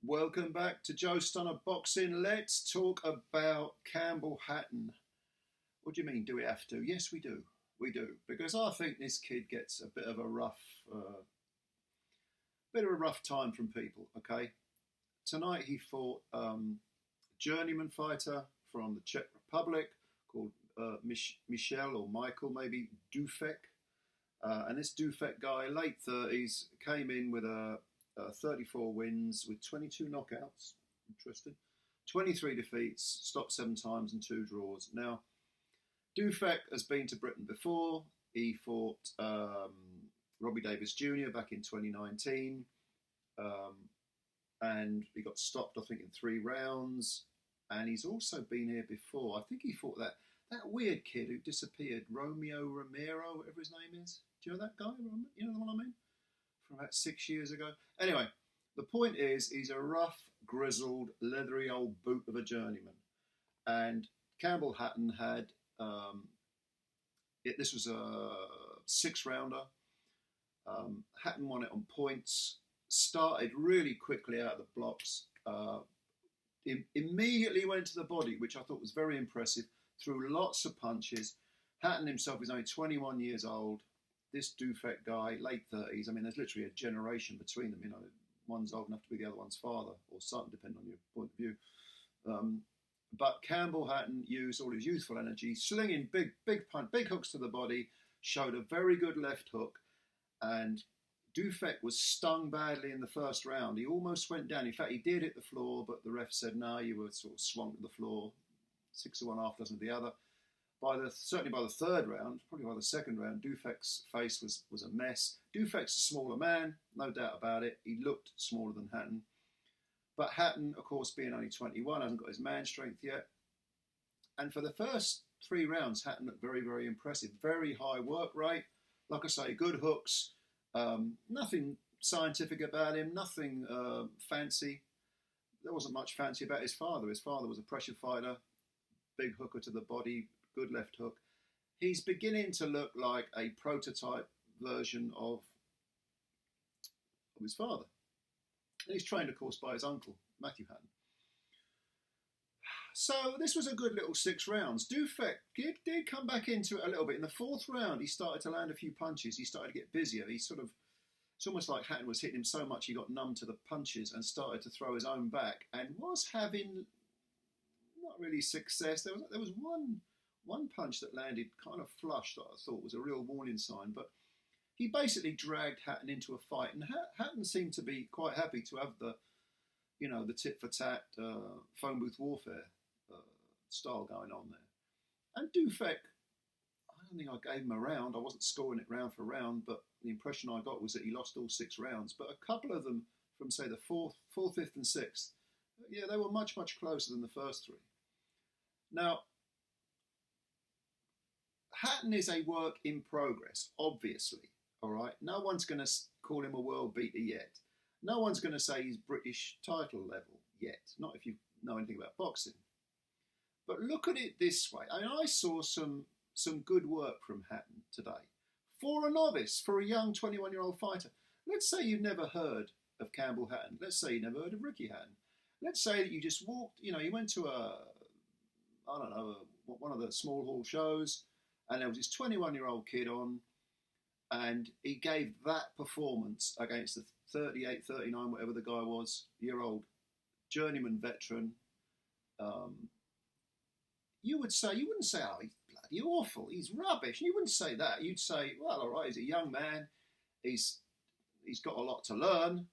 Welcome back to Joe Stunner Boxing. Let's talk about Campbell Hatton. What do you mean, do we have to? Yes, we do. We do. Because I think this kid gets a bit of a rough time from people, okay? Tonight he fought a journeyman fighter from the Czech Republic called Michel or Michael, maybe Dufek. And this Dufek guy, late 30s, came in with 34 wins with 22 knockouts. Interesting. 23 defeats, stopped 7 times and 2 draws. Now, Dufek has been to Britain before. He fought Robbie Davis Jr. back in 2019. And he got stopped, I think, in 3 rounds. And he's also been here before. I think he fought that weird kid who disappeared, Romeo Romero, whatever his name is. Do you know that guy? You know the one I mean? From about 6 years ago. Anyway, the point is, he's a rough, grizzled, leathery old boot of a journeyman. And Campbell Hatton had, this was a 6-rounder. Hatton won it on points, started really quickly out of the blocks, immediately went to the body, which I thought was very impressive, threw lots of punches. Hatton himself is only 21 years old. This Dufek guy, late 30s, I mean, there's literally a generation between them, you know. One's old enough to be the other one's father or son, depending on your point of view. But Campbell Hatton used all his youthful energy, slinging big hooks to the body, showed a very good left hook, and Dufek was stung badly in the first round. He almost went down. In fact, he did hit the floor, but the ref said, no, you were sort of swung to the floor. 6 of one, half dozen of the other. Certainly by the third round, probably by the second round, Dufek's face was a mess. Dufek's a smaller man, no doubt about it. He looked smaller than Hatton. But Hatton, of course, being only 21, hasn't got his man strength yet. And for the first 3 rounds, Hatton looked very, very impressive. Very high work rate. Like I say, good hooks. Nothing scientific about him, nothing fancy. There wasn't much fancy about his father. His father was a pressure fighter, big hooker to the body, good left hook. He's beginning to look like a prototype version of his father. And he's trained, of course, by his uncle, Matthew Hatton. So this was a good little 6 rounds. Dufek did come back into it a little bit. In the 4th round, he started to land a few punches. He started to get busier. It's almost like Hatton was hitting him so much he got numb to the punches and started to throw his own back and was having not really success. There was one punch that landed kind of flush that I thought was a real warning sign, but he basically dragged Hatton into a fight, and Hatton seemed to be quite happy to have the tit-for-tat phone booth warfare style going on there. And Dufek, I don't think I gave him a round. I wasn't scoring it round for round, but the impression I got was that he lost all 6 rounds. But a couple of them from, say, the 4th, 5th and 6th, yeah, they were much, much closer than the first 3. Now, Hatton is a work in progress, obviously, all right? No one's going to call him a world beater yet. No one's going to say he's British title level yet, not if you know anything about boxing. But look at it this way. I mean, I saw some good work from Hatton today. For a novice, for a young 21-year-old fighter. Let's say you've never heard of Campbell Hatton. Let's say you never heard of Ricky Hatton. Let's say that you just walked, you went to one of the small hall shows, and there was this 21-year-old kid on, and he gave that performance against the 38, 39, whatever the guy was, year-old journeyman veteran. You wouldn't say, oh, he's bloody awful, he's rubbish. You wouldn't say that. You'd say, well, all right, he's a young man. He's got a lot to learn.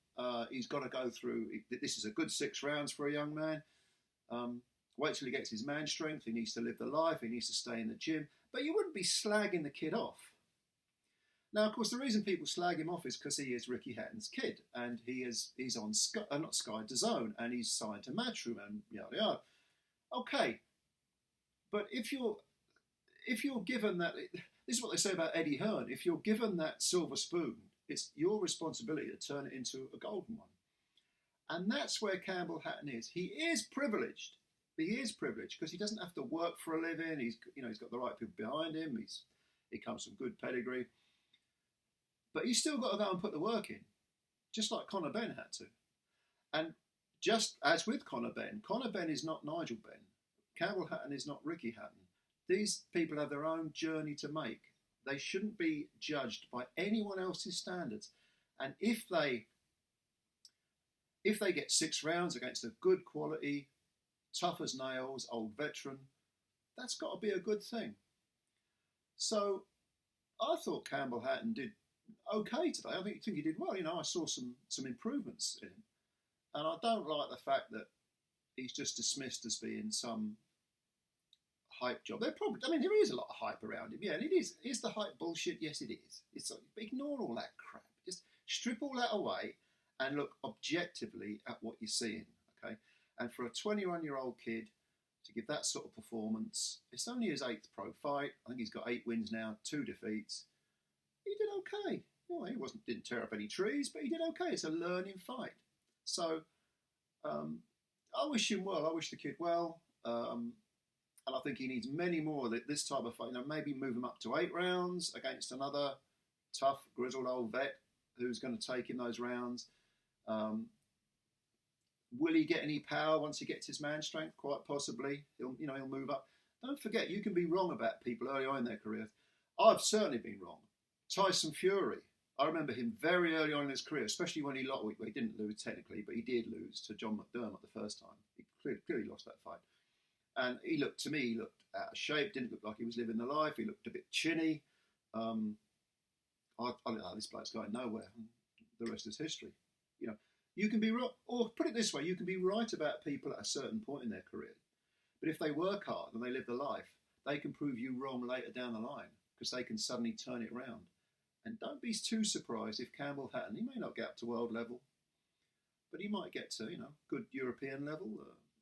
He's got to go through. This is a good 6 rounds for a young man. Wait till he gets his man strength. He needs to live the life. He needs to stay in the gym. But you wouldn't be slagging the kid off. Now, of course, the reason people slag him off is because he is Ricky Hatton's kid, and he's on Sky DAZN, and he's signed to Matchroom, and yada yada. Okay, but if you're given that, this is what they say about Eddie Hearn. If you're given that silver spoon, it's your responsibility to turn it into a golden one, and that's where Campbell Hatton is. He is privileged. He is privileged because he doesn't have to work for a living. He's got the right people behind him. He comes from good pedigree. But he's still got to go and put the work in, just like Conor Benn had to. And just as with Conor Benn is not Nigel Benn. Campbell Hatton is not Ricky Hatton. These people have their own journey to make. They shouldn't be judged by anyone else's standards. And if they get 6 rounds against a good quality, tough as nails, old veteran, that's got to be a good thing. So I thought Campbell Hatton did okay today. I think he did well. I saw some improvements in him. And I don't like the fact that he's just dismissed as being some hype job. There is a lot of hype around him. Yeah, and it is. Is the hype bullshit? Yes, it is. It's like, ignore all that crap. Just strip all that away and look objectively at what you're seeing, okay? And for a 21-year-old kid to give that sort of performance, it's only his 8th pro fight. I think he's got 8 wins now, 2 defeats. He did okay. Well, he didn't tear up any trees, but he did okay. It's a learning fight. So I wish him well. I wish the kid well. And I think he needs many more of this type of fight. Maybe move him up to 8 rounds against another tough, grizzled old vet who's going to take him those rounds. Will he get any power once he gets his man strength? Quite possibly. He'll move up. Don't forget, you can be wrong about people early on in their career. I've certainly been wrong. Tyson Fury, I remember him very early on in his career, especially when he lost. Well, he didn't lose technically, but he did lose to John McDermott the first time. He clearly lost that fight. And he looked out of shape, didn't look like he was living the life. He looked a bit chinny. This bloke's going nowhere. The rest is history. You can be wrong, or put it this way, you can be right about people at a certain point in their career. But if they work hard and they live the life, they can prove you wrong later down the line because they can suddenly turn it around. And don't be too surprised if Campbell Hatton, he may not get up to world level, but he might get to, good European level.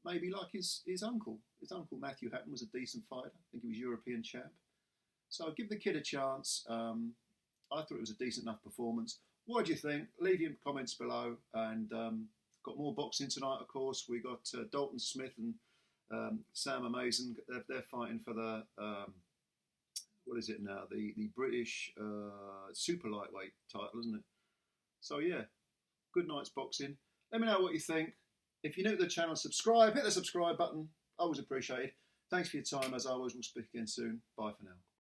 Maybe like his uncle. His uncle Matthew Hatton was a decent fighter. I think he was European champ. So give the kid a chance. I thought it was a decent enough performance. What do you think? Leave your comments below. And got more boxing tonight, of course. We got Dalton Smith and Sam Amazing. They're fighting for the what is it now? The British super lightweight title, isn't it? So yeah, good night's boxing. Let me know what you think. If you're new to the channel, subscribe. Hit the subscribe button. Always appreciated. Thanks for your time. As always, we'll speak again soon. Bye for now.